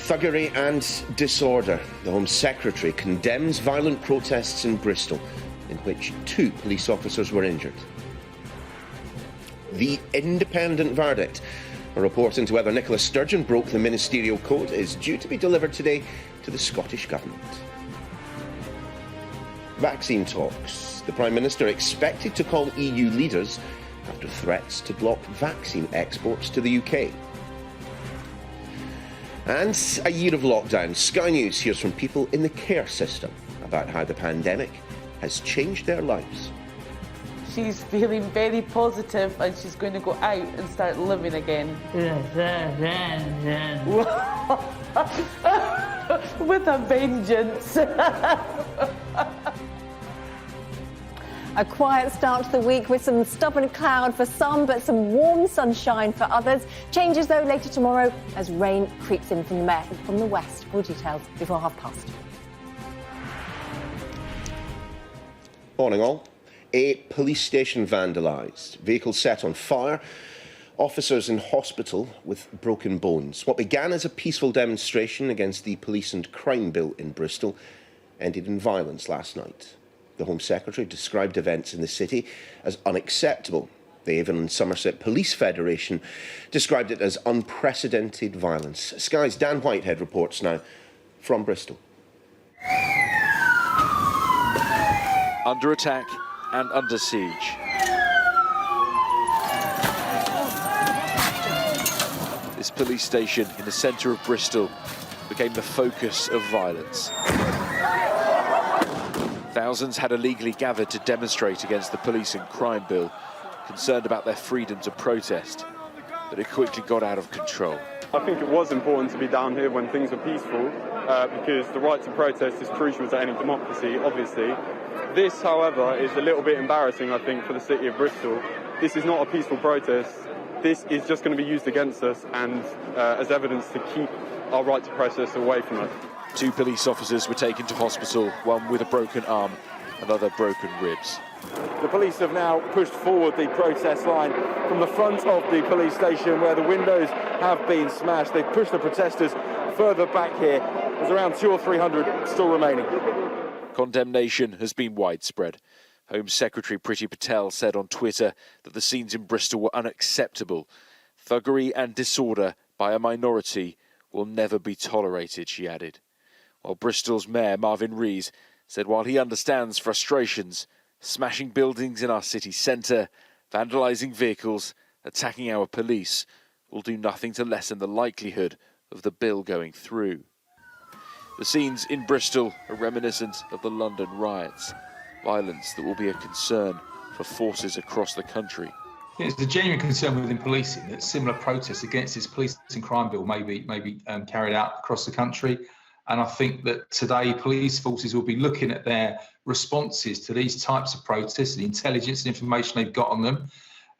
Thuggery and disorder. The Home Secretary condemns violent protests in Bristol, in which 2 police officers were injured. The independent verdict, a report into whether Nicola Sturgeon broke the ministerial code, is due to be delivered today to the Scottish Government. Vaccine talks. The Prime Minister expected to call EU leaders after threats to block vaccine exports to the UK. And a year of lockdown. Sky News hears from people in the care system about how the pandemic has changed their lives. She's feeling very positive and she's going to go out and start living again. With a vengeance. A quiet start to the week with some stubborn cloud for some, but some warm sunshine for others. Changes, though, later tomorrow as rain creeps in from the west. Full details before p:30. Morning all. A police station vandalised, vehicles set on fire, officers in hospital with broken bones. What began as a peaceful demonstration against the police and crime bill in Bristol ended in violence last night. The Home Secretary described events in the city as unacceptable. The Avon and Somerset Police Federation described it as unprecedented violence. Sky's Dan Whitehead reports now from Bristol. Under attack and under siege. This police station in the centre of Bristol became the focus of violence. Thousands had illegally gathered to demonstrate against the police and crime bill, concerned about their freedom to protest, but it quickly got out of control. I think it was important to be down here when things were peaceful, because the right to protest is crucial to any democracy, obviously. This, however, is a little bit embarrassing, I think, for the city of Bristol. This is not a peaceful protest. This is just going to be used against us and as evidence to keep our right to protest away from us. 2 police officers were taken to hospital, one with a broken arm, another broken ribs. The police have now pushed forward the protest line from the front of the police station where the windows have been smashed. They've pushed the protesters further back here. There's around 200 or 300 still remaining. Condemnation has been widespread. Home Secretary Priti Patel said on Twitter that the scenes in Bristol were unacceptable. Thuggery and disorder by a minority will never be tolerated, she added. While Bristol's Mayor Marvin Rees said while he understands frustrations, smashing buildings in our city centre, vandalising vehicles, attacking our police will do nothing to lessen the likelihood of the bill going through. The scenes in Bristol are reminiscent of the London riots, violence that will be a concern for forces across the country. There's a genuine concern within policing that similar protests against this police and crime bill may be carried out across the country. And I think that today police forces will be looking at their responses to these types of protests, the intelligence and information they've got on them,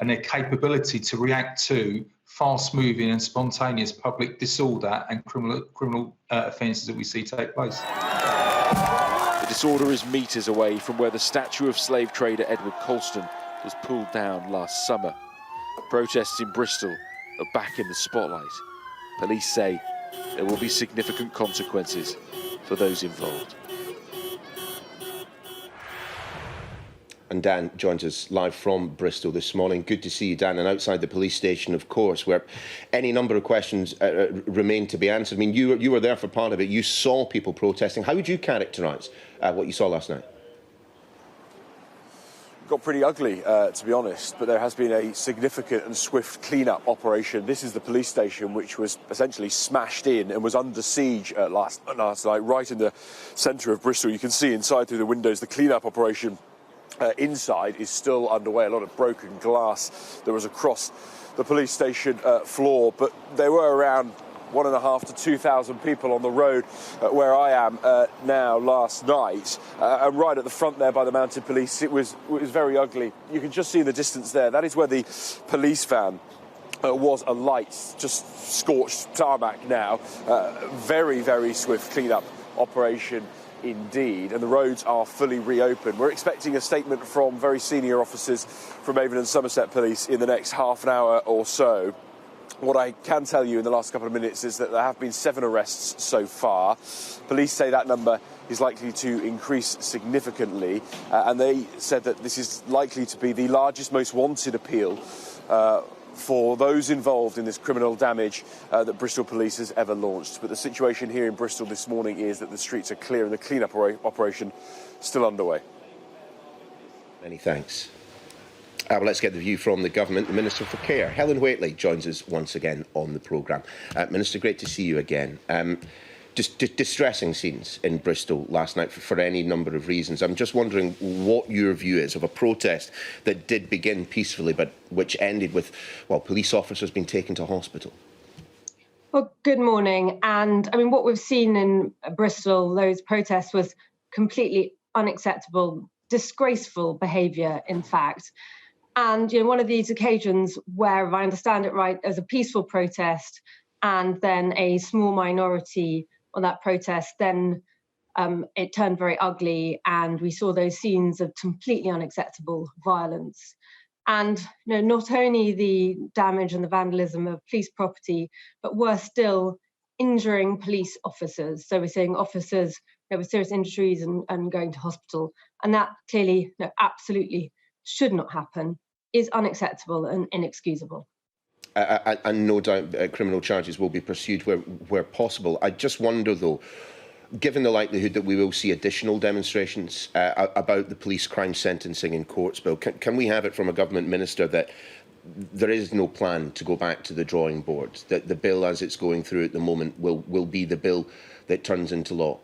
and their capability to react to fast-moving and spontaneous public disorder and criminal offences that we see take place. The disorder is metres away from where the statue of slave trader Edward Colston was pulled down last summer. Protests in Bristol are back in the spotlight. Police say there will be significant consequences for those involved. And Dan joins us live from Bristol this morning. Good to see you, Dan, and outside the police station, of course, where any number of questions remain to be answered. I mean, you were there for part of it. You saw people protesting. How would you characterise what you saw last night? Got pretty ugly, to be honest, but there has been a significant and swift clean-up operation. This is the police station, which was essentially smashed in and was under siege last night, right in the centre of Bristol. You can see inside through the windows the clean-up operation inside is still underway. A lot of broken glass that was across the police station floor, but there were around 1,500 to 2,000 people on the road where I am now last night. And right at the front there by the mounted police, it was very ugly. You can just see in the distance there, that is where the police van was alight, just scorched tarmac now. Very, very swift clean-up operation indeed, and the roads are fully reopened. We're expecting a statement from very senior officers from Avon and Somerset Police in the next half an hour or so. What I can tell you in the last couple of minutes is that there have been 7 arrests so far. Police say that number is likely to increase significantly, and they said that this is likely to be the largest, most wanted appeal for those involved in this criminal damage that Bristol Police has ever launched. But the situation here in Bristol this morning is that the streets are clear and the clean-up operation still underway. Many thanks. Well, let's get the view from the government. The Minister for Care, Helen Whately, joins us once again on the programme. Minister, great to see you again. Just distressing scenes in Bristol last night for any number of reasons. I'm just wondering what your view is of a protest that did begin peacefully but which ended with, well, police officers being taken to hospital. Well, good morning. And I mean, what we've seen in Bristol, those protests, was completely unacceptable, disgraceful behaviour, in fact. And one of these occasions where, if I understand it right, as a peaceful protest and then a small minority on that protest, then it turned very ugly, and we saw those scenes of completely unacceptable violence. And not only the damage and the vandalism of police property, but worse still, injuring police officers. So we're seeing officers with serious injuries and going to hospital. And that clearly, absolutely should not happen, is unacceptable and inexcusable. And no doubt criminal charges will be pursued where possible. I just wonder, though, given the likelihood that we will see additional demonstrations about the police crime sentencing in courts bill, can we have it from a government minister that there is no plan to go back to the drawing board, that the bill as it's going through at the moment will be the bill that turns into law?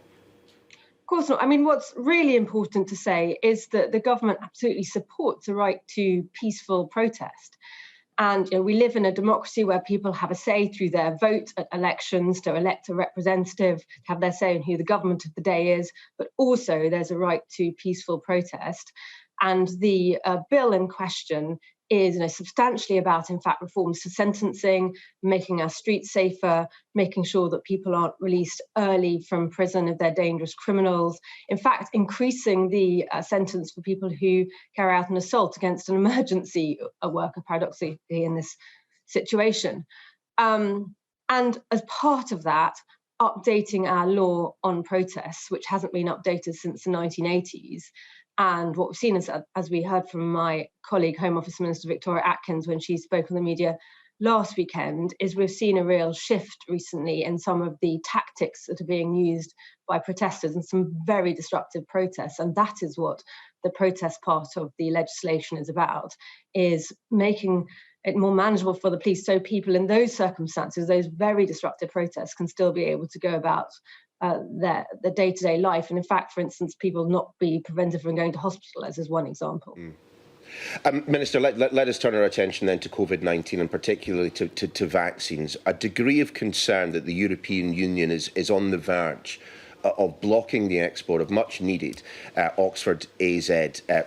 Of course not. I mean, what's really important to say is that the government absolutely supports the right to peaceful protest. And we live in a democracy where people have a say through their vote at elections to elect a representative, to have their say in who the government of the day is, but also there's a right to peaceful protest. And the bill in question is substantially about, in fact, reforms to sentencing, making our streets safer, making sure that people aren't released early from prison if they're dangerous criminals. In fact, increasing the sentence for people who carry out an assault against an emergency worker, paradoxically, in this situation. And as part of that, updating our law on protests, which hasn't been updated since the 1980s. And what we've seen is, as we heard from my colleague, Home Office Minister Victoria Atkins, when she spoke on the media last weekend, is we've seen a real shift recently in some of the tactics that are being used by protesters and some very disruptive protests. And that is what the protest part of the legislation is about, is making it more manageable for the police so people in those circumstances, those very disruptive protests, can still be able to go about their day-to-day life. And in fact, for instance, people not be prevented from going to hospital, as is one example. Minister, let us turn our attention then to COVID-19 and particularly to vaccines. A degree of concern that the European Union is on the verge of blocking the export of much-needed Oxford AZ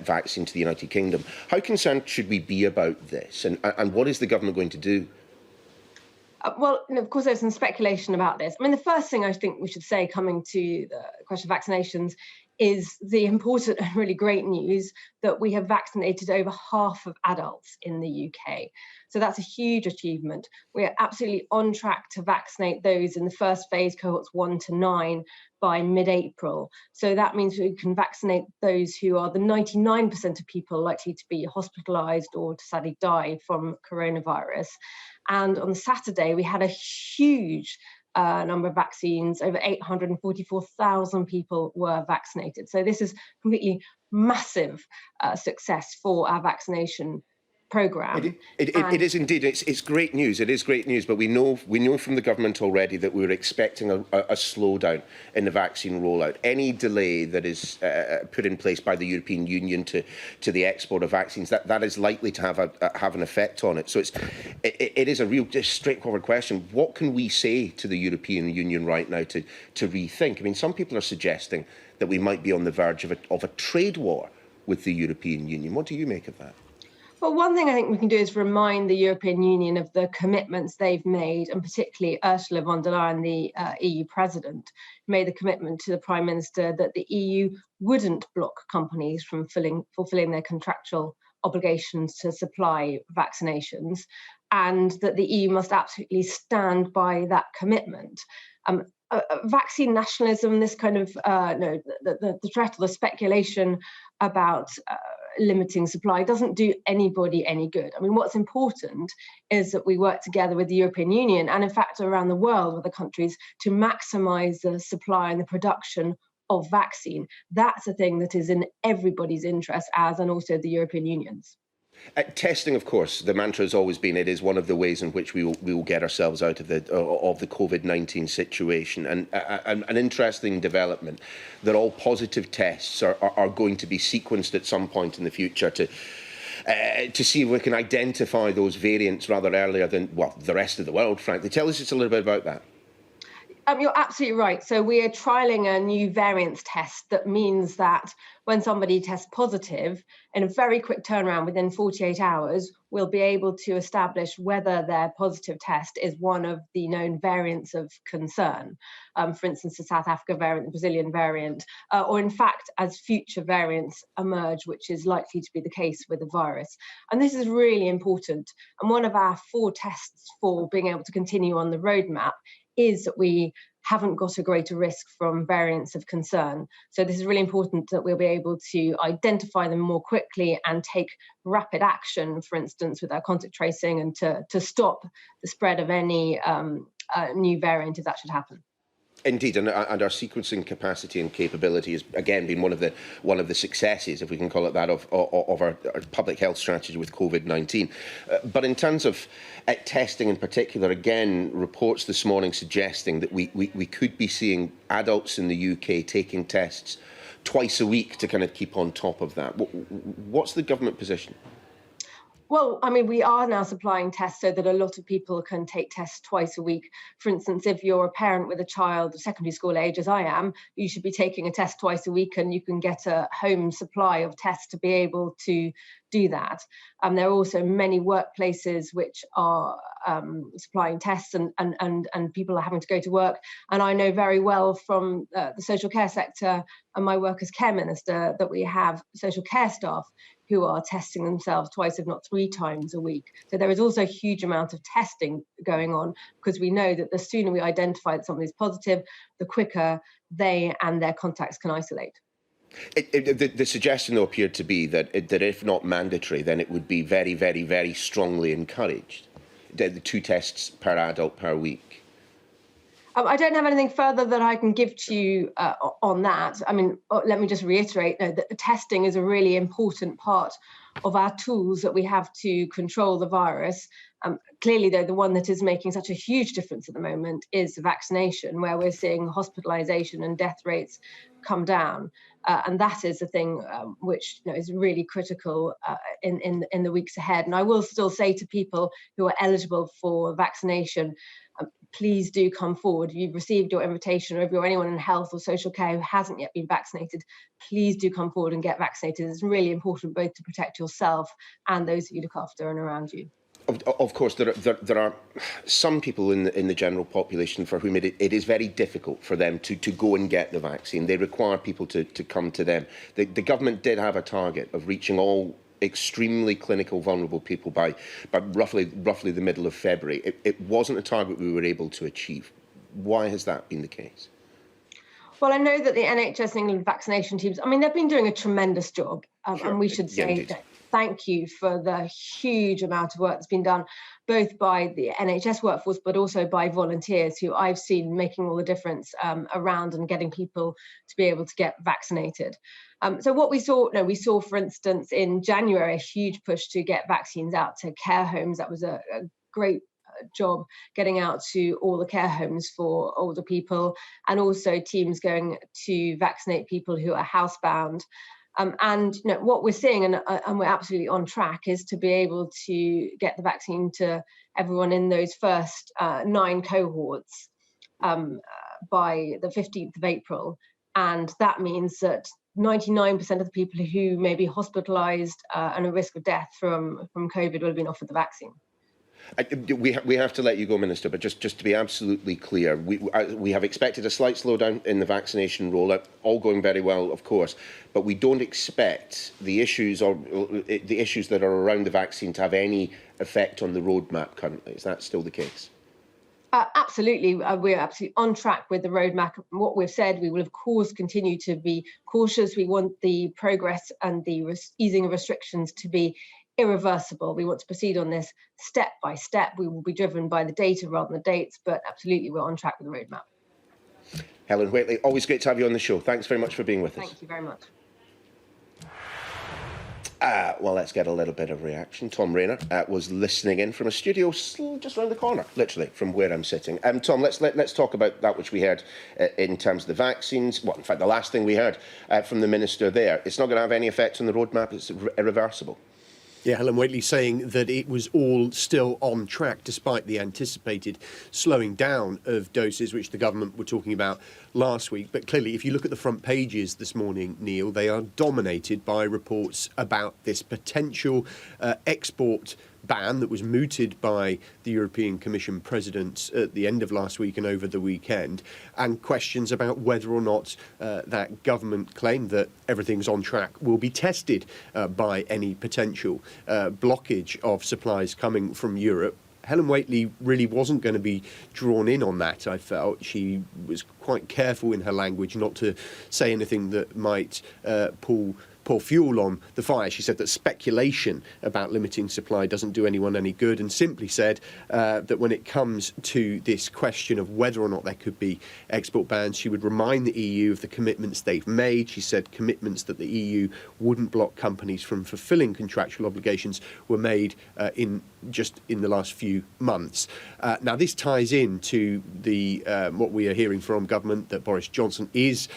vaccine to the United Kingdom. How concerned should we be about this, and what is the government going to do? Well, of course, there's some speculation about this. I mean, the first thing I think we should say, coming to the question of vaccinations, is the important and really great news that we have vaccinated over half of adults in the UK. So that's a huge achievement. We are absolutely on track to vaccinate those in the first phase, cohorts 1 to 9, by mid-April. So that means we can vaccinate those who are the 99% of people likely to be hospitalised or to sadly die from coronavirus. And on Saturday, we had a huge number of vaccines. Over 844,000 people were vaccinated. So this is completely massive success for our vaccination programme. It is indeed. It's great news. It is great news. But we know from the government already that we were expecting a slowdown in the vaccine rollout. Any delay that is put in place by the European Union to the export of vaccines, that is likely to have an effect on it. So it is a real straightforward question. What can we say to the European Union right now to rethink? I mean, some people are suggesting that we might be on the verge of a trade war with the European Union. What do you make of that? Well, one thing I think we can do is remind the European Union of the commitments they've made, and particularly Ursula von der Leyen, the EU president, made the commitment to the Prime Minister that the EU wouldn't block companies from fulfilling their contractual obligations to supply vaccinations. and that the EU must absolutely stand by that commitment. Vaccine nationalism, this kind of the threat or the speculation about limiting supply doesn't do anybody any good. I mean, what's important is that we work together with the European Union and, in fact, around the world with the countries to maximise the supply and the production of vaccine. That's a thing that is in everybody's interest, as and also the European Union's. Testing, of course, the mantra has always been it is one of the ways in which we will get ourselves out of the COVID-19 situation. And an interesting development that all positive tests are going to be sequenced at some point in the future to see if we can identify those variants rather earlier than, well, the rest of the world, frankly. Tell us just a little bit about that. You're absolutely right. So we are trialling a new variants test that means that when somebody tests positive, in a very quick turnaround within 48 hours, we'll be able to establish whether their positive test is one of the known variants of concern. For instance, the South Africa variant, the Brazilian variant, or in fact, as future variants emerge, which is likely to be the case with the virus. And this is really important. And one of our 4 tests for being able to continue on the roadmap is that we haven't got a greater risk from variants of concern. So this is really important that we'll be able to identify them more quickly and take rapid action, for instance, with our contact tracing and to stop the spread of any new variant if that should happen. Indeed, and our sequencing capacity and capability has again been one of the successes, if we can call it that, of our public health strategy with COVID-19. But in terms of testing in particular, again, reports this morning suggesting that we could be seeing adults in the UK taking tests twice a week to kind of keep on top of that. What's the government position? Well, I mean, we are now supplying tests so that a lot of people can take tests twice a week. For instance, if you're a parent with a child of secondary school age, as I am, you should be taking a test twice a week, and you can get a home supply of tests to be able to do that. There are also many workplaces which are supplying tests, and people are having to go to work. And I know very well from the social care sector and my work as care minister that we have social care staff who are testing themselves twice, if not 3 times a week. So there is also a huge amount of testing going on, because we know that the sooner we identify that something is positive, the quicker they and their contacts can isolate. The suggestion, though, appeared to be that if not mandatory, then it would be very, very, very strongly encouraged. The 2 tests per adult per week. I don't have anything further that I can give to you on that. I mean, let me just reiterate that testing is a really important part of our tools that we have to control the virus. Clearly, though, the one that is making such a huge difference at the moment is vaccination, where we're seeing hospitalisation and death rates come down. And that is the thing which is really critical in the weeks ahead. And I will still say to people who are eligible for vaccination, please do come forward. You've received your invitation, or if you're anyone in health or social care who hasn't yet been vaccinated, please do come forward and get vaccinated. It's really important both to protect yourself and those that you look after and around you. Of course, there are some people in the general population for whom it is very difficult for them to go and get the vaccine. They require people to come to them. The government did have a target of reaching all extremely clinical vulnerable people by roughly the middle of February. It wasn't a target we were able to achieve. Why has that been the case? Well, I know that the NHS England vaccination teams, I mean, they've been doing a tremendous job. Sure. And we should say that thank you for the huge amount of work that's been done, both by the NHS workforce, but also by volunteers who I've seen making all the difference around and getting people to be able to get vaccinated. So what we saw, for instance, in January, a huge push to get vaccines out to care homes. That was a great job getting out to all the care homes for older people, and also teams going to vaccinate people who are housebound. And what we're seeing, and we're absolutely on track, is to be able to get the vaccine to everyone in those first 9 cohorts by the 15th of April. And that means that 99% of the people who may be hospitalised and at risk of death from COVID will have been offered the vaccine. We have to let you go, Minister, but just to be absolutely clear, we have expected a slight slowdown in the vaccination rollout, all going very well, of course, but we don't expect the issues that are around the vaccine to have any effect on the roadmap currently. Is that still the case? Absolutely, we're absolutely on track with the roadmap. What we've said, we will of course continue to be cautious. We want the progress and the easing of restrictions to be irreversible. We want to proceed on this step by step. We will be driven by the data rather than the dates, but absolutely we're on track with the roadmap. Helen Whately, always great to have you on the show. Thanks very much for being with us. Thank you very much. Well, let's get a little bit of reaction. Tom Rayner was listening in from a studio just round the corner, literally, from where I'm sitting. Tom, let's talk about that which we heard in terms of the vaccines. Well, in fact, the last thing we heard from the Minister there. It's not going to have any effect on the roadmap. It's irreversible. Yeah, Helen Whately saying that it was all still on track despite the anticipated slowing down of doses, which the government were talking about last week. But clearly, if you look at the front pages this morning, Neil, they are dominated by reports about this potential export ban that was mooted by the European Commission president at the end of last week and over the weekend, and questions about whether or not that government claim that everything's on track will be tested by any potential blockage of supplies coming from Europe. Helen Whately really wasn't going to be drawn in on that, I felt. She was quite careful in her language not to say anything that might pour fuel on the fire. She said that speculation about limiting supply doesn't do anyone any good, and simply said that when it comes to this question of whether or not there could be export bans, she would remind the EU of the commitments they've made. She said commitments that the EU wouldn't block companies from fulfilling contractual obligations were made in the last few months. Now, this ties into the what we are hearing from government, that Boris Johnson is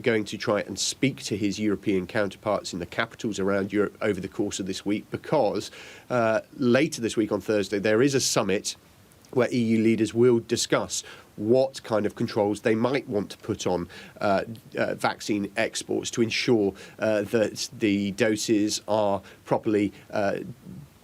going to try and speak to his European counterparts in the capitals around Europe over the course of this week, because later this week on Thursday there is a summit where EU leaders will discuss what kind of controls they might want to put on vaccine exports to ensure that the doses are properly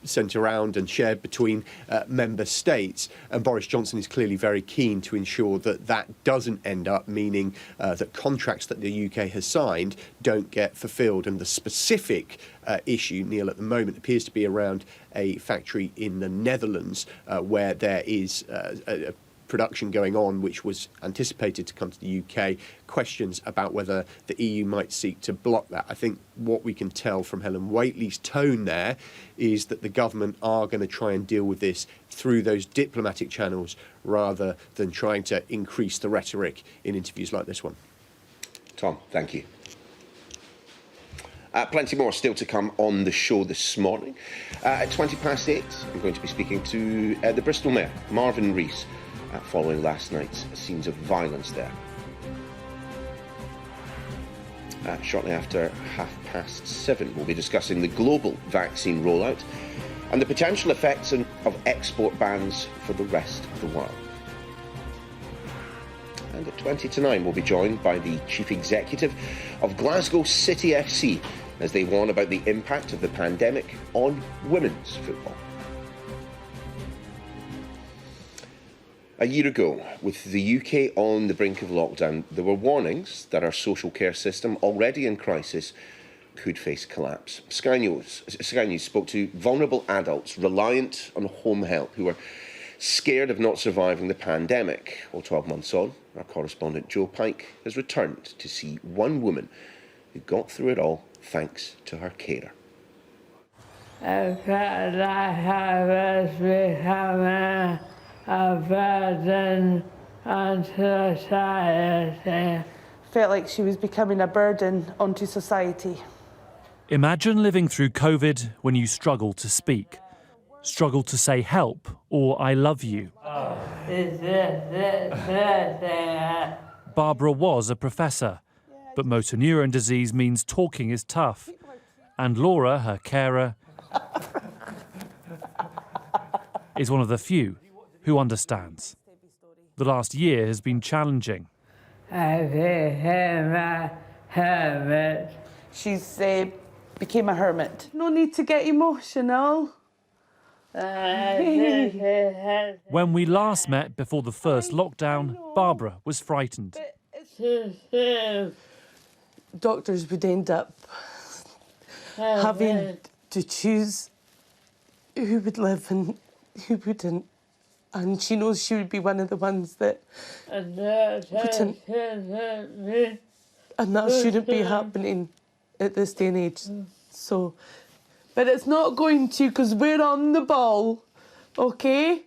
sent around and shared between member states. And Boris Johnson is clearly very keen to ensure that that doesn't end up meaning that contracts that the UK has signed don't get fulfilled. And the specific issue, Neil, at the moment appears to be around a factory in the Netherlands where there is a production going on which was anticipated to come to the UK. Questions about whether the EU might seek to block that. I think what we can tell from Helen Whately's tone there is that the government are going to try and deal with this through those diplomatic channels rather than trying to increase the rhetoric in interviews like this one. Tom, thank you. Plenty more still to come on the show this morning. At 8:20, I'm going to be speaking to the Bristol Mayor, Marvin Rees, following last night's scenes of violence there. Shortly after 7:30, we'll be discussing the global vaccine rollout and the potential effects of export bans for the rest of the world. And at 8:20, we'll be joined by the Chief Executive of Glasgow City FC as they warn about the impact of the pandemic on women's football. A year ago, with the UK on the brink of lockdown, there were warnings that our social care system, already in crisis, could face collapse. Sky News spoke to vulnerable adults reliant on home help who were scared of not surviving the pandemic. Well, 12 months on, our correspondent Joe Pike has returned to see one woman who got through it all thanks to her carer. I felt like I was becoming a burden on society. Felt like she was becoming a burden onto society. Imagine living through COVID when you struggle to speak, struggle to say help or I love you. Barbara was a professor, but motor neuron disease means talking is tough. And Laura, her carer, is one of the few who understands. The last year has been challenging. I became a hermit. She's became a hermit. No need to get emotional. When we last met before the first lockdown, Barbara was frightened. Doctors would end up having to choose who would live and who wouldn't. And she knows she would be one of the ones that wouldn't. And that shouldn't be happening at this day and age. So, but it's not going to, because we're on the ball, OK?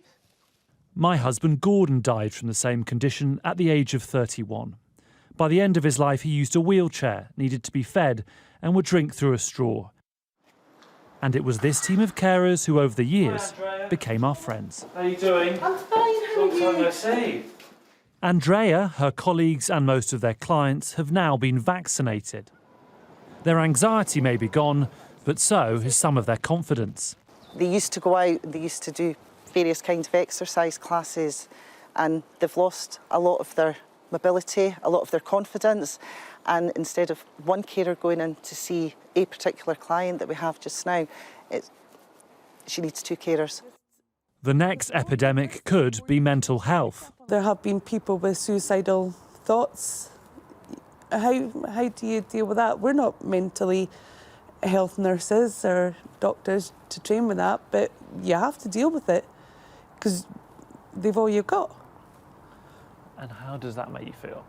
My husband Gordon died from the same condition at the age of 31. By the end of his life, he used a wheelchair, needed to be fed, and would drink through a straw. And it was this team of carers who, over the years, became our friends. How are you doing? I'm fine, how are you? Long time no see. Andrea, her colleagues and most of their clients have now been vaccinated. Their anxiety may be gone, but so is some of their confidence. They used to go out, they used to do various kinds of exercise classes, and they've lost a lot of their mobility, a lot of their confidence. And instead of one carer going in to see a particular client that we have just now, she needs two carers. The next epidemic could be mental health. There have been people with suicidal thoughts. How do you deal with that? We're not mentally health nurses or doctors to train with that, but you have to deal with it because they've all you've got. And how does that make you feel?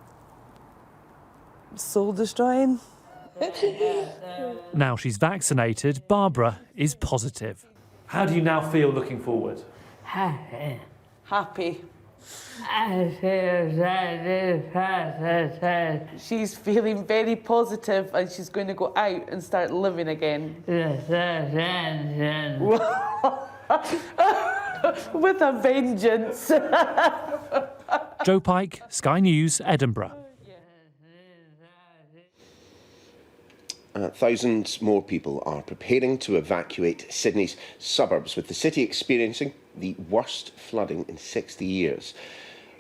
Soul destroying. Now she's vaccinated, Barbara is positive. How do you now feel looking forward? Happy. Happy. I feel satisfied. She's feeling very positive and she's going to go out and start living again. With a vengeance. Joe Pike, Sky News, Edinburgh. Thousands more people are preparing to evacuate Sydney's suburbs, with the city experiencing the worst flooding in 60 years.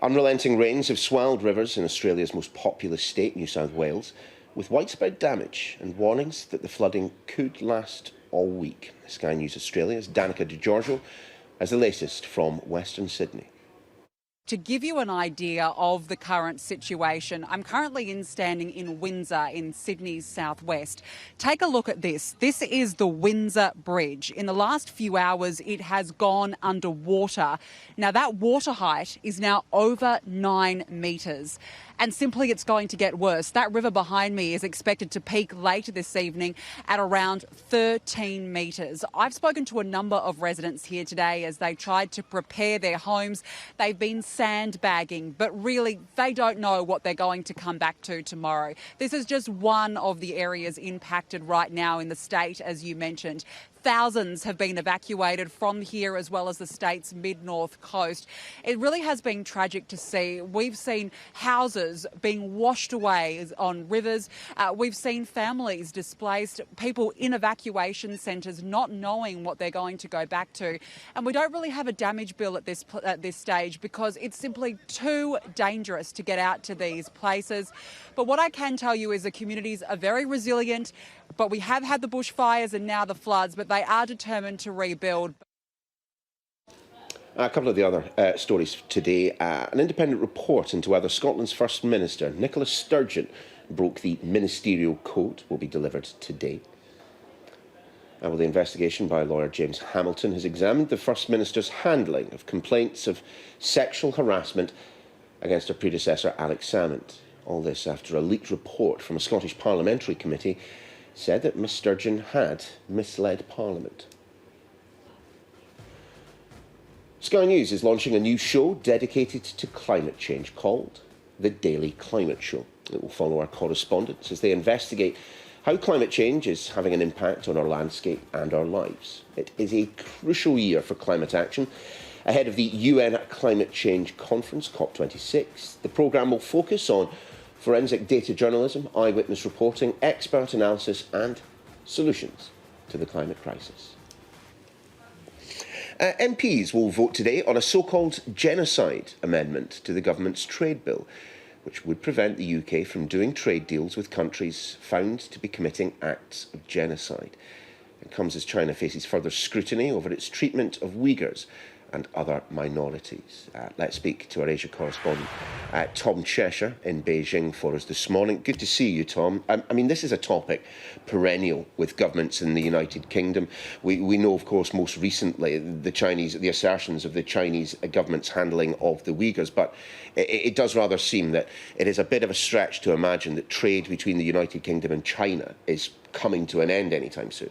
Unrelenting rains have swelled rivers in Australia's most populous state, New South Wales, with widespread damage and warnings that the flooding could last all week. Sky News Australia's Danica DiGiorgio has the latest from Western Sydney. To give you an idea of the current situation, I'm currently standing in Windsor in Sydney's southwest. Take a look at this. This is the Windsor Bridge. In the last few hours, it has gone underwater. Now, that water height is now over 9 metres. And simply it's going to get worse. That river behind me is expected to peak later this evening at around 13 metres. I've spoken to a number of residents here today as they tried to prepare their homes. They've been sandbagging, but really they don't know what they're going to come back to tomorrow. This is just one of the areas impacted right now in the state, as you mentioned. Thousands have been evacuated from here as well as the state's mid-north coast. It really has been tragic to see. We've seen houses being washed away on rivers. We've seen families displaced, people in evacuation centres not knowing what they're going to go back to. And we don't really have a damage bill at this stage because it's simply too dangerous to get out to these places. But what I can tell you is the communities are very resilient. But we have had the bushfires and now the floods, but they are determined to rebuild. A couple of the other stories today. An independent report into whether Scotland's First Minister, Nicola Sturgeon, broke the ministerial code will be delivered today. The investigation by lawyer James Hamilton has examined the First Minister's handling of complaints of sexual harassment against her predecessor, Alex Salmond. All this after a leaked report from a Scottish parliamentary committee said that Miss Sturgeon had misled Parliament. Sky News is launching a new show dedicated to climate change called The Daily Climate Show. It will follow our correspondents as they investigate how climate change is having an impact on our landscape and our lives. It is a crucial year for climate action. Ahead of the UN Climate Change Conference, COP26, the programme will focus on forensic data journalism, eyewitness reporting, expert analysis and solutions to the climate crisis. MPs will vote today on a so-called genocide amendment to the government's trade bill, which would prevent the UK from doing trade deals with countries found to be committing acts of genocide. It comes as China faces further scrutiny over its treatment of Uyghurs and other minorities. Let's speak to our Asia correspondent, Tom Cheshire in Beijing for us this morning. Good to see you, Tom. I mean, this is a topic perennial with governments in the United Kingdom. We know, of course, most recently the assertions of the Chinese government's handling of the Uyghurs, but it does rather seem that it is a bit of a stretch to imagine that trade between the United Kingdom and China is coming to an end anytime soon.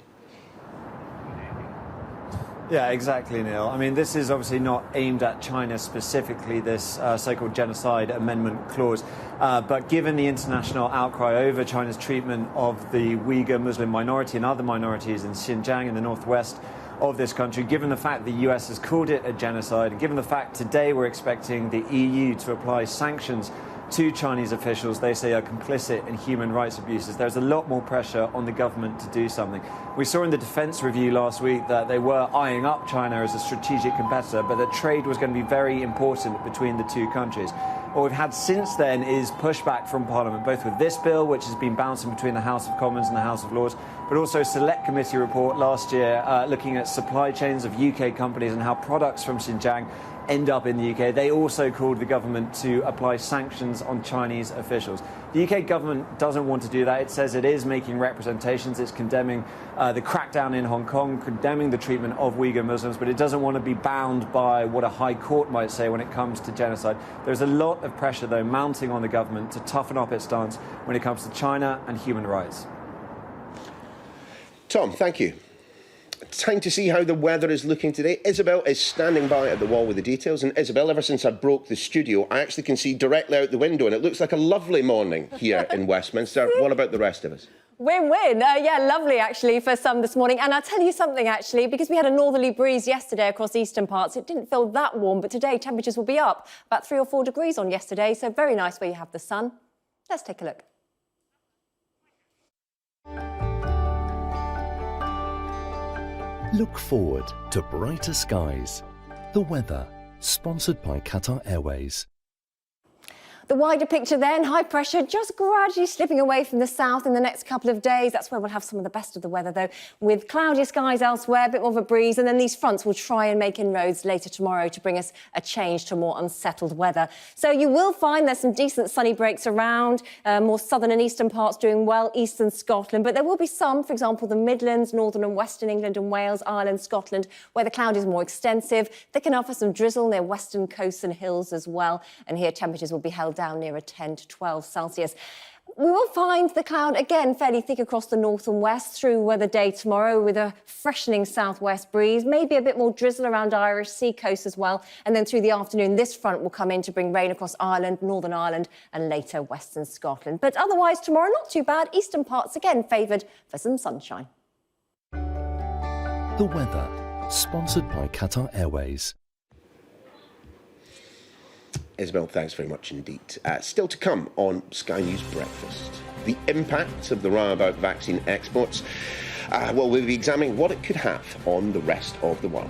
Yeah, exactly, Neil. I mean, this is obviously not aimed at China specifically, this so-called genocide amendment clause. But given the international outcry over China's treatment of the Uyghur Muslim minority and other minorities in Xinjiang in the northwest of this country, given the fact the US has called it a genocide, and given the fact today we're expecting the EU to apply sanctions to Chinese officials they say are complicit in human rights abuses, there's a lot more pressure on the government to do something. We saw in the Defence Review last week that they were eyeing up China as a strategic competitor, but that trade was going to be very important between the two countries. What we've had since then is pushback from Parliament, both with this bill, which has been bouncing between the House of Commons and the House of Lords, but also a Select Committee report last year looking at supply chains of UK companies and how products from Xinjiang end up in the UK. They also called the government to apply sanctions on Chinese officials. The UK government doesn't want to do that. It says it is making representations. It's condemning the crackdown in Hong Kong, condemning the treatment of Uyghur Muslims, but it doesn't want to be bound by what a high court might say when it comes to genocide. There's a lot of pressure, though, mounting on the government to toughen up its stance when it comes to China and human rights. Tom, thank you. Time to see how the weather is looking today. Isabel is standing by at the wall with the details. And Isabel, ever since I broke the studio, I actually can see directly out the window, and it looks like a lovely morning here in Westminster. What about the rest of us? Win-win. Yeah, lovely, actually, for some this morning. And I'll tell you something, actually, because we had a northerly breeze yesterday across eastern parts, it didn't feel that warm, but today temperatures will be up about 3 or 4 degrees on yesterday, so very nice where you have the sun. Let's take a look. Look forward to brighter skies. The weather, sponsored by Qatar Airways. The wider picture then, high pressure just gradually slipping away from the south in the next couple of days. That's where we'll have some of the best of the weather, though, with cloudy skies elsewhere, a bit more of a breeze, and then these fronts will try and make inroads later tomorrow to bring us a change to more unsettled weather. So you will find there's some decent sunny breaks around, more southern and eastern parts doing well, eastern Scotland, but there will be some, for example, the Midlands, northern and western England and Wales, Ireland, Scotland, where the cloud is more extensive. They can offer some drizzle near western coasts and hills as well, and here temperatures will be held down near a 10 to 12 Celsius. We will find the cloud again fairly thick across the north and west through the day tomorrow with a freshening southwest breeze, maybe a bit more drizzle around Irish sea coast as well. And then through the afternoon, this front will come in to bring rain across Ireland, Northern Ireland and later western Scotland. But otherwise tomorrow, not too bad. Eastern parts again favoured for some sunshine. The weather, sponsored by Qatar Airways. Isabel, thanks very much indeed. Still to come on Sky News Breakfast. The impact of the row about vaccine exports. Well, we'll be examining what it could have on the rest of the world.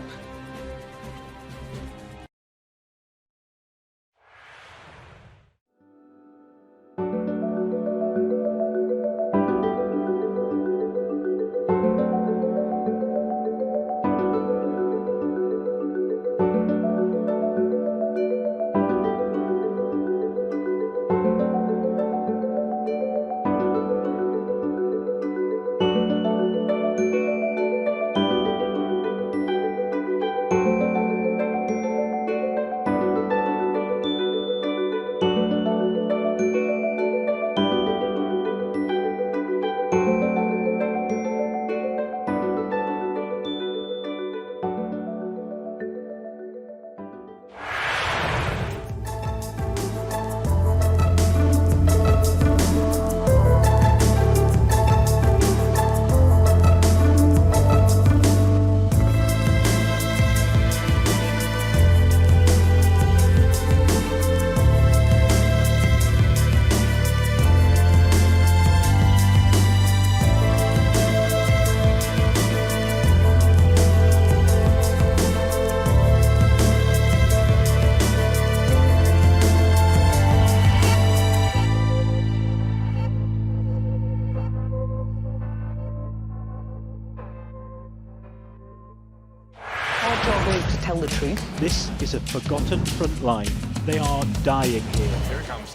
This is a forgotten front line. They are dying here. Here it comes.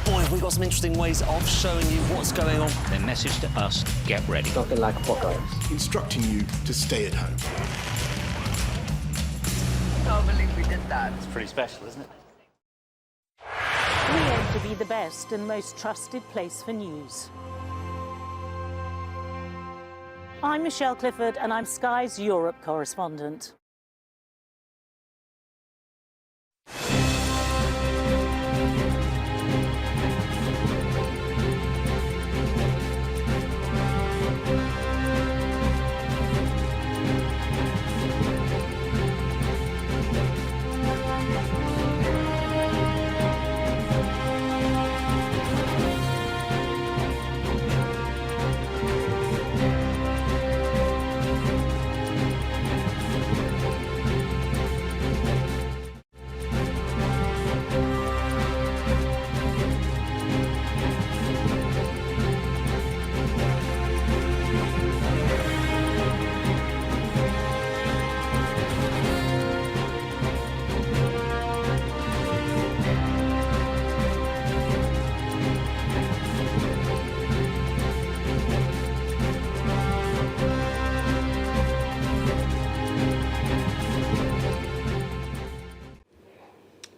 Boy, have we got some interesting ways of showing you what's going on. Their message to us, get ready. Nothing like apocalypse. Instructing you to stay at home. I can't believe we did that. It's pretty special, isn't it? We aim to be the best and most trusted place for news. I'm Michelle Clifford and I'm Sky's Europe correspondent.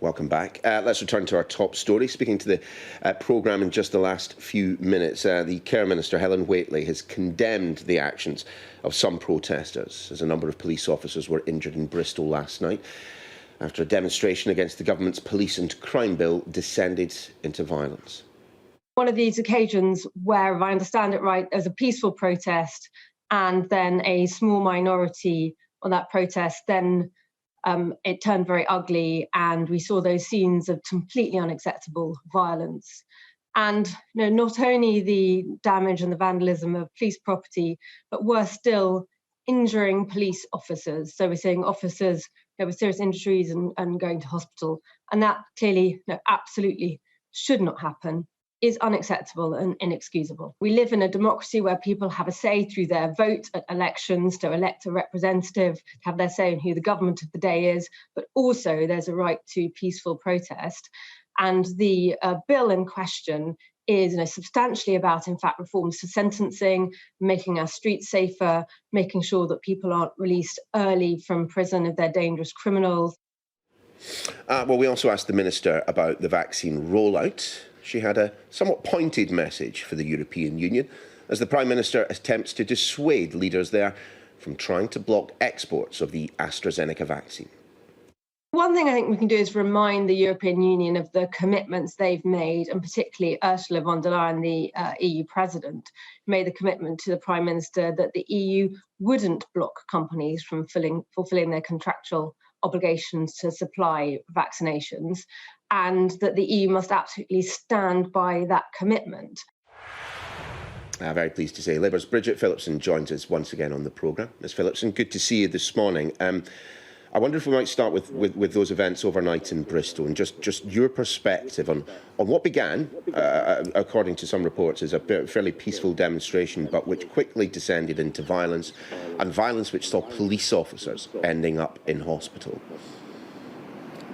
Welcome back. Let's return to our top story. Speaking to the programme in just the last few minutes, the Care Minister, Helen Whately, has condemned the actions of some protesters as a number of police officers were injured in Bristol last night after a demonstration against the government's police and crime bill descended into violence. One of these occasions where, if I understand it right, there's a peaceful protest and then a small minority on that protest, then it turned very ugly, and we saw those scenes of completely unacceptable violence. And not only the damage and the vandalism of police property, but worse still, injuring police officers. So we're seeing officers with serious injuries and going to hospital. And that clearly, absolutely should not happen, is unacceptable and inexcusable. We live in a democracy where people have a say through their vote at elections to elect a representative, to have their say in who the government of the day is, but also there's a right to peaceful protest. And the bill in question is substantially about, in fact, reforms to sentencing, making our streets safer, making sure that people aren't released early from prison if they're dangerous criminals. Well, we also asked the Minister about the vaccine rollout. She had a somewhat pointed message for the European Union as the Prime Minister attempts to dissuade leaders there from trying to block exports of the AstraZeneca vaccine. One thing I think we can do is remind the European Union of the commitments they've made, and particularly Ursula von der Leyen, the EU President, made the commitment to the Prime Minister that the EU wouldn't block companies from fulfilling their contractual obligations to supply vaccinations, and that the EU must absolutely stand by that commitment. Very pleased to say Labour's Bridget Phillipson joins us once again on the programme. Ms Phillipson, good to see you this morning. I wonder if we might start with those events overnight in Bristol and just your perspective on what began, according to some reports, as a fairly peaceful demonstration, but which quickly descended into violence, and violence which saw police officers ending up in hospital.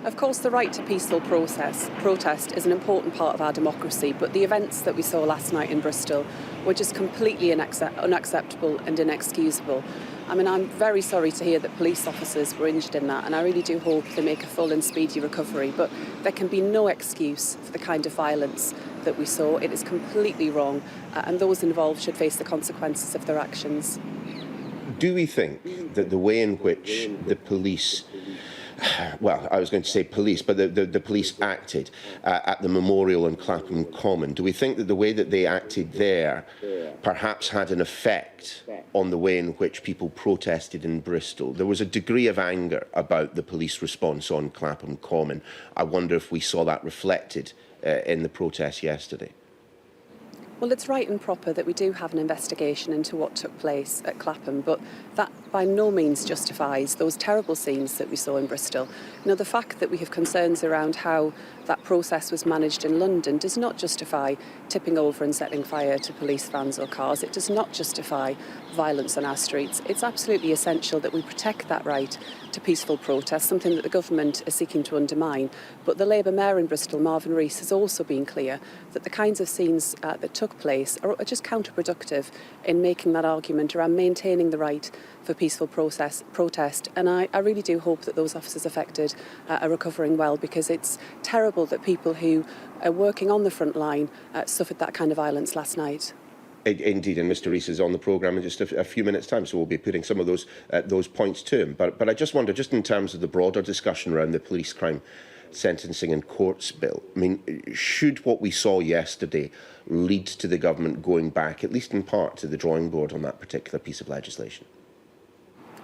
Of course, the right to peaceful protest is an important part of our democracy, but the events that we saw last night in Bristol were just completely unacceptable and inexcusable. I mean, I'm very sorry to hear that police officers were injured in that, and I really do hope they make a full and speedy recovery, but there can be no excuse for the kind of violence that we saw. It is completely wrong, and those involved should face the consequences of their actions. Do we think that the way in which the police, well, I was going to say police, but the police acted at the memorial in Clapham Common, do we think that the way that they acted there perhaps had an effect on the way in which people protested in Bristol? There was a degree of anger about the police response on Clapham Common. I wonder if we saw that reflected in the protest yesterday. Well, it's right and proper that we do have an investigation into what took place at Clapham, but that by no means justifies those terrible scenes that we saw in Bristol. You know, the fact that we have concerns around how that process was managed in London does not justify tipping over and setting fire to police vans or cars. It does not justify violence on our streets. It's absolutely essential that we protect that right to peaceful protest, something that the government is seeking to undermine. But the Labour Mayor in Bristol, Marvin Rees, has also been clear that the kinds of scenes that took place are just counterproductive in making that argument around maintaining the right for peaceful protest. And I really do hope that those officers affected are recovering well, because it's terrible that people who are working on the front line suffered that kind of violence last night. Indeed, and Mr Rees is on the programme in just a few minutes' time, so we'll be putting some of those points to him. But I just wonder, just in terms of the broader discussion around the police crime sentencing and courts bill, I mean, should what we saw yesterday lead to the government going back, at least in part, to the drawing board on that particular piece of legislation?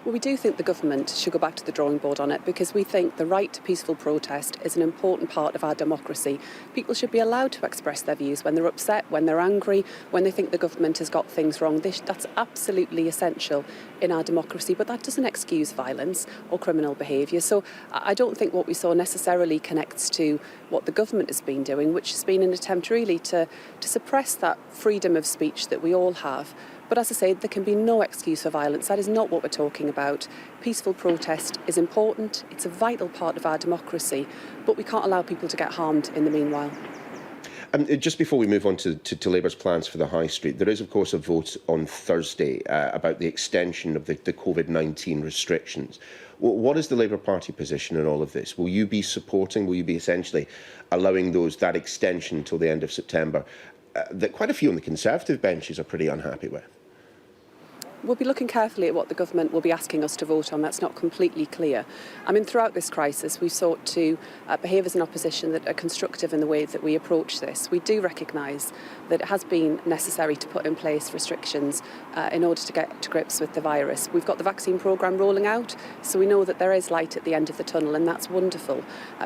Well, we do think the government should go back to the drawing board on it, because we think the right to peaceful protest is an important part of our democracy. People should be allowed to express their views when they're upset, when they're angry, when they think the government has got things wrong. That's absolutely essential in our democracy, but that doesn't excuse violence or criminal behaviour. So I don't think what we saw necessarily connects to what the government has been doing, which has been an attempt really to suppress that freedom of speech that we all have. But as I say, there can be no excuse for violence. That is not what we're talking about. Peaceful protest is important. It's a vital part of our democracy, but we can't allow people to get harmed in the meanwhile. Just before we move on to Labour's plans for the High Street, there is, of course, a vote on Thursday about the extension of the COVID-19 restrictions. What is the Labour Party position in all of this? Will you be supporting, will you be essentially allowing that extension until the end of September that quite a few on the Conservative benches are pretty unhappy with? We'll be looking carefully at what the government will be asking us to vote on. That's not completely clear. I mean, throughout this crisis, we've sought to behave as an opposition that are constructive in the way that we approach this. We do recognise that it has been necessary to put in place restrictions in order to get to grips with the virus. We've got the vaccine programme rolling out, so we know that there is light at the end of the tunnel, and that's wonderful.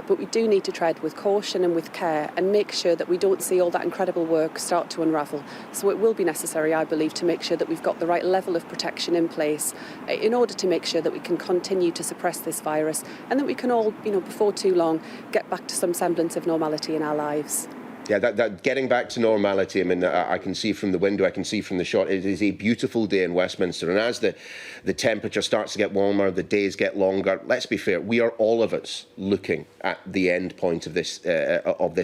But we do need to tread with caution and with care and make sure that we don't see all that incredible work start to unravel. So it will be necessary, I believe, to make sure that we've got the right level of protection in place in order to make sure that we can continue to suppress this virus, and that we can all, before too long, get back to some semblance of normality in our lives. Yeah, that getting back to normality, I mean, I can see from the window, I can see from the shot, it is a beautiful day in Westminster. And as the temperature starts to get warmer, the days get longer, let's be fair, we are all of us looking at the end point of this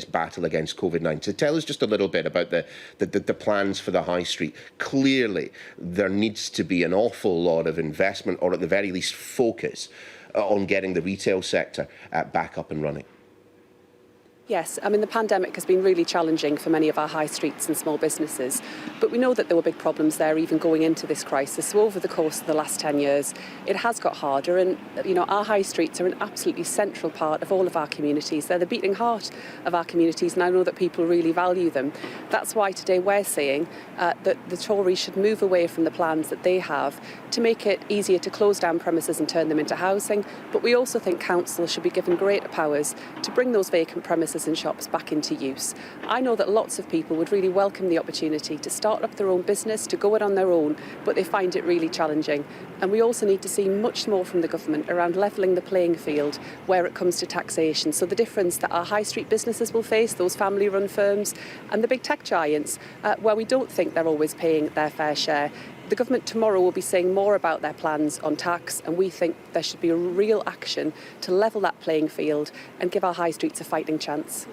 battle against COVID-19. So tell us just a little bit about the plans for the High Street. Clearly, there needs to be an awful lot of investment, or at the very least focus, on getting the retail sector back up and running. Yes, I mean, the pandemic has been really challenging for many of our high streets and small businesses, but we know that there were big problems there even going into this crisis. So over the course of the last 10 years, it has got harder, and our high streets are an absolutely central part of all of our communities. They're the beating heart of our communities, and I know that people really value them. That's why today we're saying that the Tories should move away from the plans that they have to make it easier to close down premises and turn them into housing, but we also think councils should be given greater powers to bring those vacant premises and shops back into use. I know that lots of people would really welcome the opportunity to start up their own business, to go it on their own, but they find it really challenging. And we also need to see much more from the government around levelling the playing field where it comes to taxation. So the difference that our high street businesses will face, those family-run firms, and the big tech giants, where we don't think they're always paying their fair share. The government tomorrow will be saying more about their plans on tax, and we think there should be a real action to level that playing field and give our high streets a fighting chance.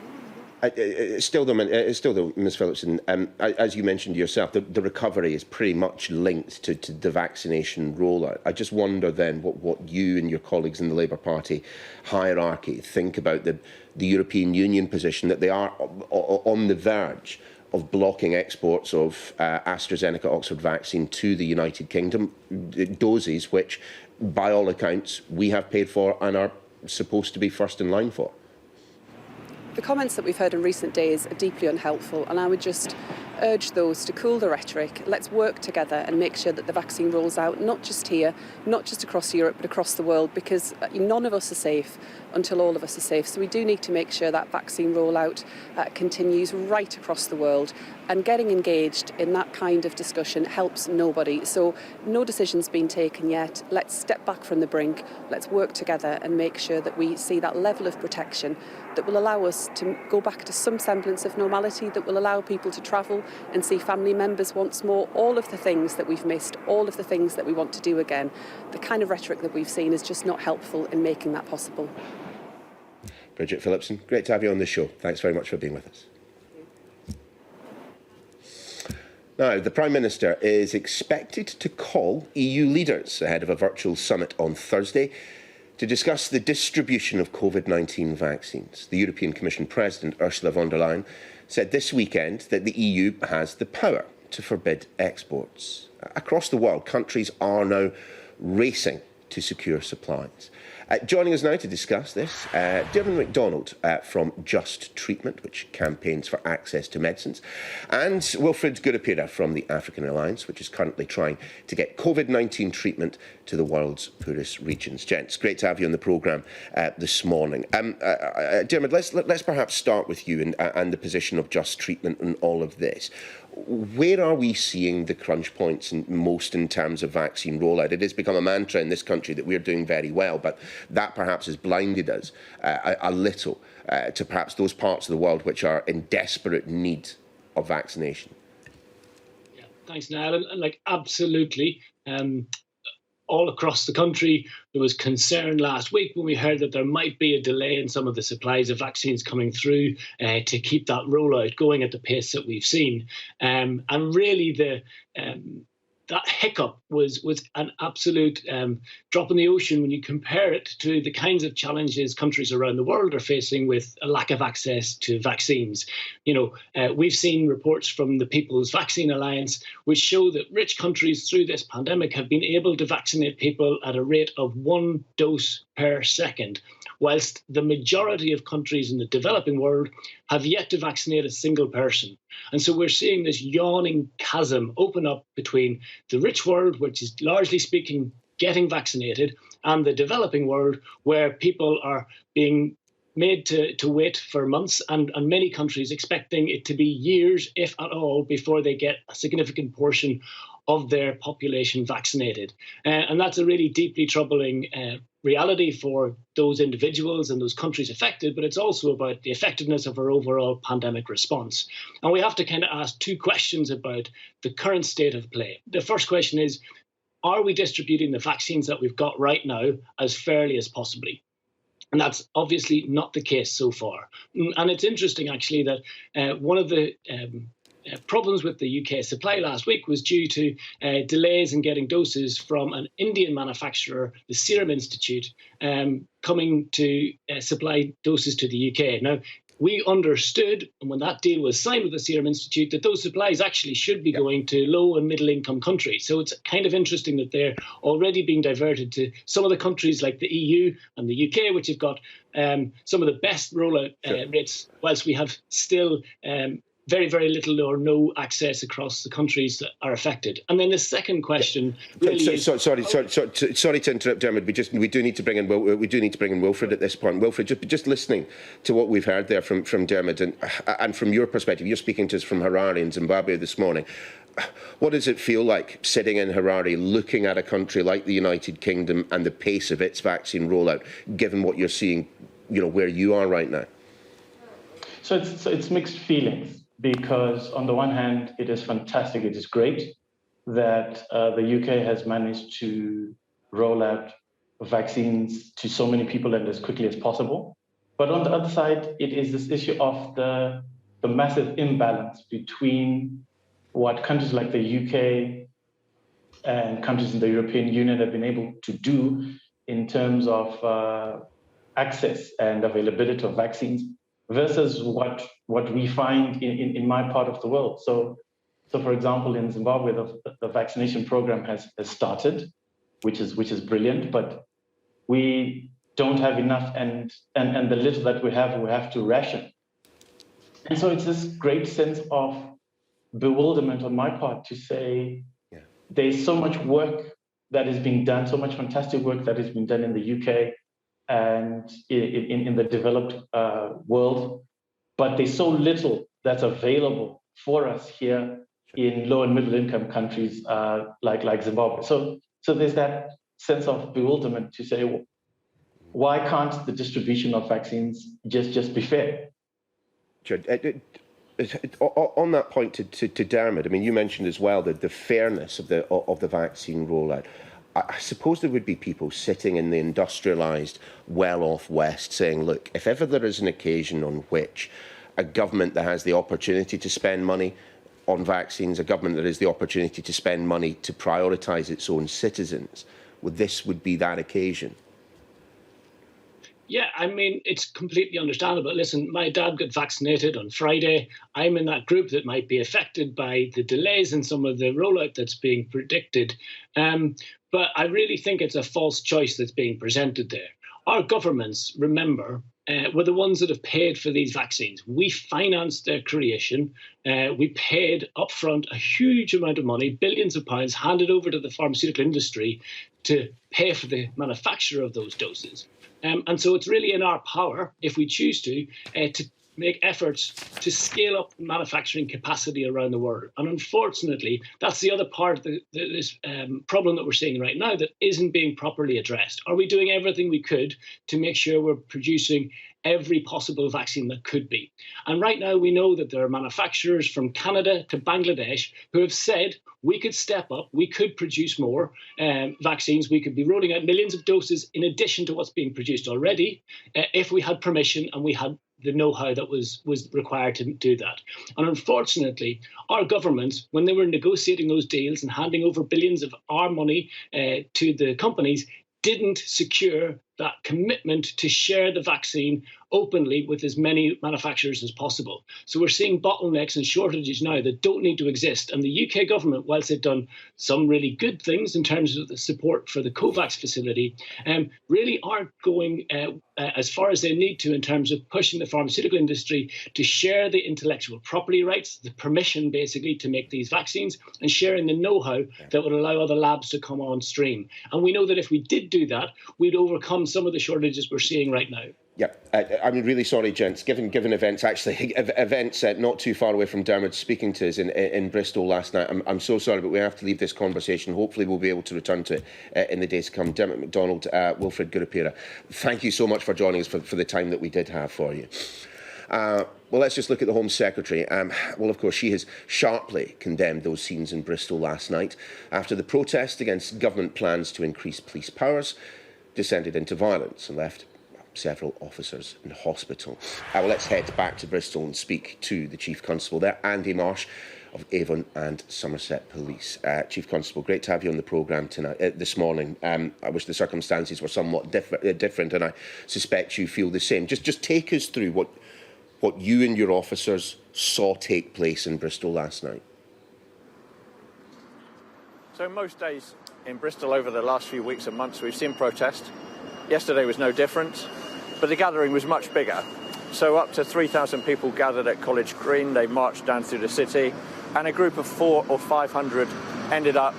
Still though, Ms Phillipson, as you mentioned yourself, the recovery is pretty much linked to the vaccination rollout. I just wonder then what you and your colleagues in the Labour Party hierarchy think about the European Union position that they are on the verge of blocking exports of AstraZeneca Oxford vaccine to the United Kingdom, doses which, by all accounts, we have paid for and are supposed to be first in line for. The comments that we've heard in recent days are deeply unhelpful, and I would just urge those to cool the rhetoric. Let's work together and make sure that the vaccine rolls out, not just here, not just across Europe, but across the world, because none of us are safe until all of us are safe. So we do need to make sure that vaccine rollout continues right across the world. And getting engaged in that kind of discussion helps nobody. So no decision's been taken yet. Let's step back from the brink. Let's work together and make sure that we see that level of protection that will allow us to go back to some semblance of normality, that will allow people to travel and see family members once more. All of the things that we've missed, all of the things that we want to do again. The kind of rhetoric that we've seen is just not helpful in making that possible. Bridget Phillipson, great to have you on the show. Thanks very much for being with us. Now, the Prime Minister is expected to call EU leaders ahead of a virtual summit on Thursday to discuss the distribution of COVID-19 vaccines. The European Commission President, Ursula von der Leyen, said this weekend that the EU has the power to forbid exports. Across the world, countries are now racing to secure supplies. Joining us now to discuss this, Dermot MacDonald from Just Treatment, which campaigns for access to medicines, and Wilfred Gurapira from the African Alliance, which is currently trying to get COVID-19 treatment to the world's poorest regions. Gents, great to have you on the programme this morning. Dermot, let's perhaps start with you and the position of Just Treatment and all of this. Where are we seeing the crunch points most in terms of vaccine rollout? It has become a mantra in this country that we're doing very well, but that perhaps has blinded us a little to perhaps those parts of the world which are in desperate need of vaccination. Yeah, thanks, Niall. And absolutely. All across the country, there was concern last week when we heard that there might be a delay in some of the supplies of vaccines coming through to keep that rollout going at the pace that we've seen. And really, that hiccup was an absolute drop in the ocean when you compare it to the kinds of challenges countries around the world are facing with a lack of access to vaccines. We've seen reports from the People's Vaccine Alliance which show that rich countries through this pandemic have been able to vaccinate people at a rate of 1 dose per second, whilst the majority of countries in the developing world have yet to vaccinate a single person. And so we're seeing this yawning chasm open up between the rich world, which is largely speaking getting vaccinated, and the developing world, where people are being made to wait for months, and many countries expecting it to be years, if at all, before they get a significant portion of their population vaccinated. And that's a really deeply troubling reality for those individuals and those countries affected, but it's also about the effectiveness of our overall pandemic response. And we have to kind of ask two questions about the current state of play. The first question is, are we distributing the vaccines that we've got right now as fairly as possibly? And that's obviously not the case so far. And it's interesting, actually, that one of the problems with the UK supply last week was due to delays in getting doses from an Indian manufacturer, the Serum Institute, coming to supply doses to the UK. Now, we understood, and when that deal was signed with the Serum Institute, that those supplies actually should be going to low and middle income countries. So it's kind of interesting that they're already being diverted to some of the countries like the EU and the UK, which have got some of the best rollout rates, whilst we have still very, very little or no access across the countries that are affected. And then the second question really is... Sorry to interrupt, Dermot. We do need to bring in Wilfred at this point. Wilfred, just listening to what we've heard there from Dermot and from your perspective, you're speaking to us from Harare in Zimbabwe this morning. What does it feel like sitting in Harare, looking at a country like the United Kingdom and the pace of its vaccine rollout, given what you're seeing, where you are right now? So it's mixed feelings. Because on the one hand, it is fantastic, it is great that the UK has managed to roll out vaccines to so many people and as quickly as possible. But on the other side, it is this issue of the massive imbalance between what countries like the UK and countries in the European Union have been able to do in terms of access and availability of vaccines versus what we find in my part of the world. So for example, in Zimbabwe, the vaccination program has started, which is brilliant, but we don't have enough, and the little that we have to ration. And so it's this great sense of bewilderment on my part to say, there's so much work that is being done, so much fantastic work that is being done in the UK and in the developed world, but there's so little that's available for us here in low and middle income countries like Zimbabwe. So there's that sense of bewilderment to say, why can't the distribution of vaccines just be fair? On that point to Dermot, I mean, you mentioned as well the fairness of the vaccine rollout. I suppose there would be people sitting in the industrialised, well-off West saying, look, if ever there is an occasion on which a government that has the opportunity to spend money on vaccines, a government that has the opportunity to spend money to prioritise its own citizens, this would be that occasion. Yeah, I mean, it's completely understandable. Listen, my dad got vaccinated on Friday. I'm in that group that might be affected by the delays in some of the rollout that's being predicted. But I really think it's a false choice that's being presented there. Our governments, remember, were the ones that have paid for these vaccines. We financed their creation. We paid upfront a huge amount of money, billions of pounds, handed over to the pharmaceutical industry to pay for the manufacture of those doses. And so it's really in our power, if we choose to make efforts to scale up manufacturing capacity around the world. And unfortunately, that's the other part of this problem that we're seeing right now that isn't being properly addressed. Are we doing everything we could to make sure we're producing every possible vaccine that could be? And right now, we know that there are manufacturers from Canada to Bangladesh who have said we could step up, we could produce more vaccines, we could be rolling out millions of doses in addition to what's being produced already if we had permission and we had the know-how that was required to do that. And unfortunately, our governments, when they were negotiating those deals and handing over billions of our money to the companies, didn't secure that commitment to share the vaccine openly with as many manufacturers as possible. So we're seeing bottlenecks and shortages now that don't need to exist. And the UK government, whilst they've done some really good things in terms of the support for the COVAX facility, really aren't going as far as they need to in terms of pushing the pharmaceutical industry to share the intellectual property rights, the permission basically to make these vaccines, and sharing the know-how that would allow other labs to come on stream. And we know that if we did do that, we'd overcome some of the shortages we're seeing right now. Yeah, I'm really sorry, gents. Given events, not too far away from Dermot speaking to us in Bristol last night, I'm so sorry, but we have to leave this conversation. Hopefully we'll be able to return to it in the days to come. Dermot MacDonald, Wilfred Gurupera, thank you so much for joining us for the time that we did have for you. Well, let's just look at the Home Secretary. Well, of course, she has sharply condemned those scenes in Bristol last night after the protest against government plans to increase police powers descended into violence and left several officers in hospital. Well, let's head back to Bristol and speak to the Chief Constable there, Andy Marsh of Avon and Somerset Police. Chief Constable, great to have you on the programme tonight, this morning. I wish the circumstances were somewhat different, and I suspect you feel the same. Just take us through what you and your officers saw take place in Bristol last night. So most days in Bristol over the last few weeks and months we've seen protest. Yesterday was no different, but the gathering was much bigger. So up to 3,000 people gathered at College Green. They marched down through the city, and a group of 400 or 500 ended up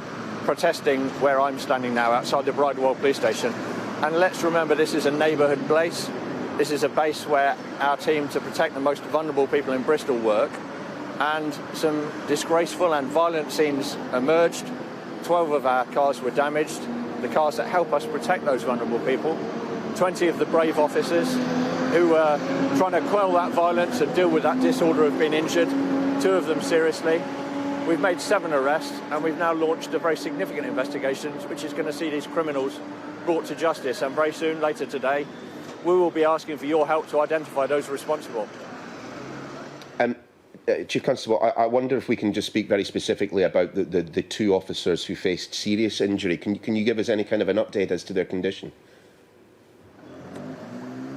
protesting where I'm standing now, outside the Bridewell police station. And let's remember, this is a neighbourhood base. This is a base where our team to protect the most vulnerable people in Bristol work. And some disgraceful and violent scenes emerged. 12 of our cars were damaged, the cars that help us protect those vulnerable people. 20 of the brave officers who were trying to quell that violence and deal with that disorder have been injured, 2 of them seriously. We've made 7 arrests, and we've now launched a very significant investigation which is going to see these criminals brought to justice. And very soon, later today, we will be asking for your help to identify those responsible. Chief Constable, I wonder if we can just speak very specifically about the 2 officers who faced serious injury. Can you give us any kind of an update as to their condition?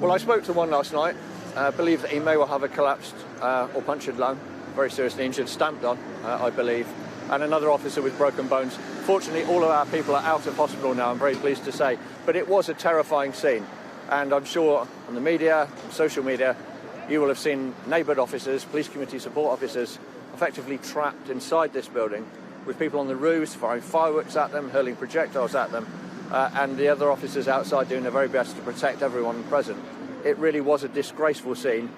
Well, I spoke to one last night. I believe that he may well have a collapsed or punctured lung, very seriously injured, stamped on, I believe, and another officer with broken bones. Fortunately, all of our people are out of hospital now, I'm very pleased to say. But it was a terrifying scene, and I'm sure on the media, on social media, you will have seen neighbourhood officers, police community support officers, effectively trapped inside this building with people on the roofs firing fireworks at them, hurling projectiles at them, and the other officers outside doing their very best to protect everyone present. It really was a disgraceful scene,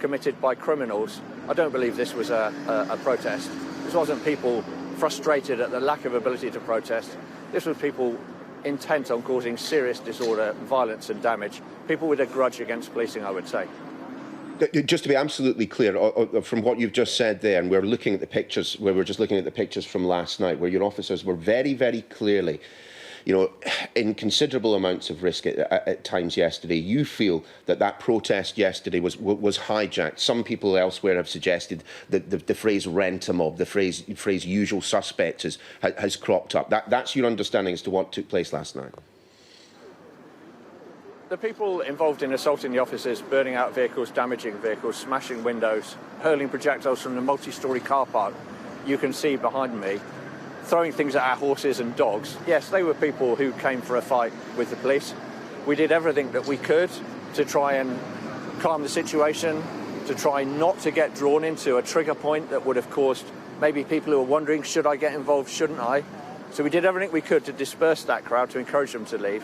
committed by criminals. I don't believe this was a protest. This wasn't people frustrated at the lack of ability to protest. This was people intent on causing serious disorder, violence and damage. People with a grudge against policing, I would say. Just to be absolutely clear, from what you've just said there, and we're looking at the pictures, where we're just looking at the pictures from last night, where your officers were very, very clearly, in considerable amounts of risk at times yesterday. You feel that protest yesterday was hijacked. Some people elsewhere have suggested that the phrase rent-a-mob, the phrase usual suspects has cropped up. That's your understanding as to what took place last night? The people involved in assaulting the officers, burning out vehicles, damaging vehicles, smashing windows, hurling projectiles from the multi-storey car park you can see behind me, throwing things at our horses and dogs. Yes, they were people who came for a fight with the police. We did everything that we could to try and calm the situation, to try not to get drawn into a trigger point that would have caused maybe people who were wondering, should I get involved, shouldn't I? So we did everything we could to disperse that crowd, to encourage them to leave.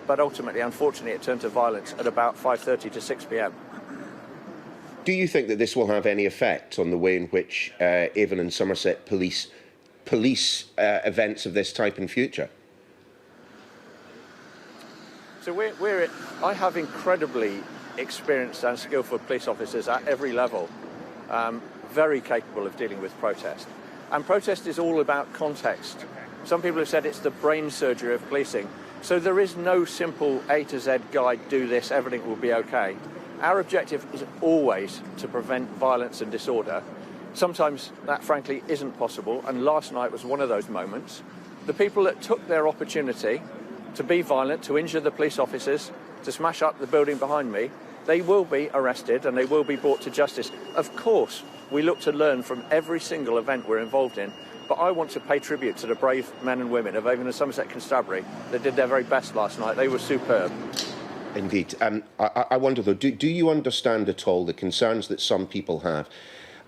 But ultimately, unfortunately, it turned to violence at about 5:30 to 6 p.m. Do you think that this will have any effect on the way in which Avon and Somerset police events of this type in future? So I have incredibly experienced and skillful police officers at every level, very capable of dealing with protest. And protest is all about context. Some people have said it's the brain surgery of policing. So there is no simple A to Z guide, do this, everything will be okay. Our objective is always to prevent violence and disorder. Sometimes that, frankly, isn't possible, and last night was one of those moments. The people that took their opportunity to be violent, to injure the police officers, to smash up the building behind me, they will be arrested and they will be brought to justice. Of course, we look to learn from every single event we're involved in, but I want to pay tribute to the brave men and women of Avon and Somerset Constabulary that did their very best last night. They were superb. Indeed. I wonder, though, do you understand at all the concerns that some people have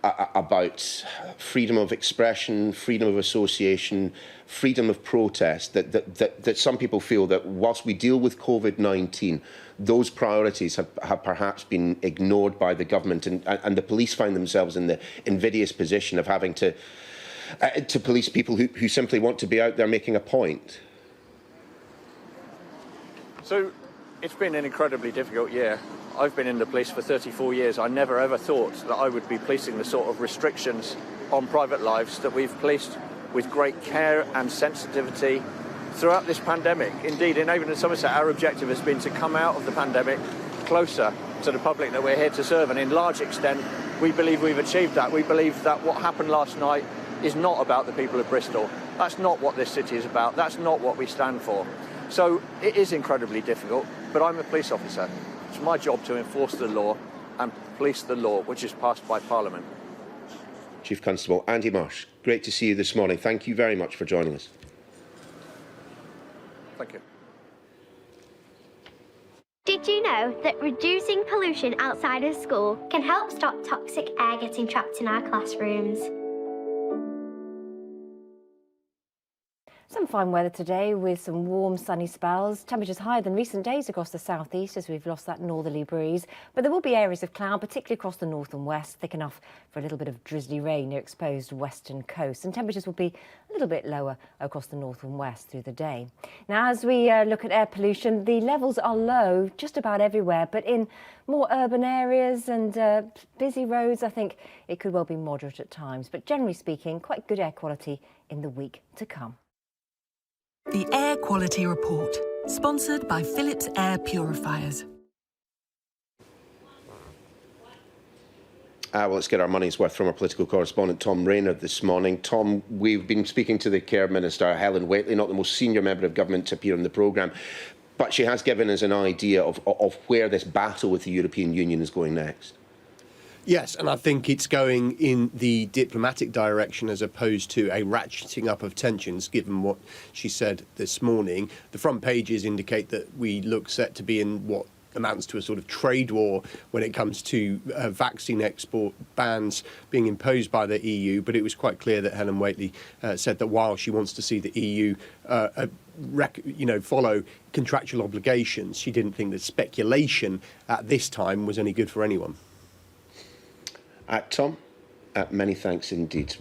about freedom of expression, freedom of association, freedom of protest, that some people feel that whilst we deal with COVID-19, those priorities have perhaps been ignored by the government, and the police find themselves in the invidious position of having to police people who simply want to be out there making a point? So it's been an incredibly difficult year. I've been in the police for 34 years. I never ever thought that I would be policing the sort of restrictions on private lives that we've policed with great care and sensitivity throughout this pandemic. Indeed, in Avon and Somerset, our objective has been to come out of the pandemic closer to the public that we're here to serve, and in large extent, we believe we've achieved that. We believe that what happened last night is not about the people of Bristol. That's not what this city is about. That's not what we stand for. So it is incredibly difficult, but I'm a police officer. It's my job to enforce the law and police the law, which is passed by Parliament. Chief Constable Andy Marsh, great to see you this morning. Thank you very much for joining us. Thank you. Did you know that reducing pollution outside of school can help stop toxic air getting trapped in our classrooms? Some fine weather today with some warm sunny spells. Temperatures higher than recent days across the southeast as we've lost that northerly breeze. But there will be areas of cloud, particularly across the north and west, thick enough for a little bit of drizzly rain near exposed western coast. And temperatures will be a little bit lower across the north and west through the day. Now, as we look at air pollution, the levels are low just about everywhere. But in more urban areas and busy roads, I think it could well be moderate at times. But generally speaking, quite good air quality in the week to come. The Air Quality Report, sponsored by Philips Air Purifiers. Well, let's get our money's worth from our political correspondent Tom Rayner this morning. Tom, we've been speaking to the Care Minister, Helen Whately, not the most senior member of government to appear on the programme, but she has given us an idea of where this battle with the European Union is going next. Yes, and I think it's going in the diplomatic direction as opposed to a ratcheting up of tensions, given what she said this morning. The front pages indicate that we look set to be in what amounts to a sort of trade war when it comes to vaccine export bans being imposed by the EU. But it was quite clear that Helen Whately said that while she wants to see the EU follow contractual obligations, she didn't think that speculation at this time was any good for anyone. Tom, many thanks indeed.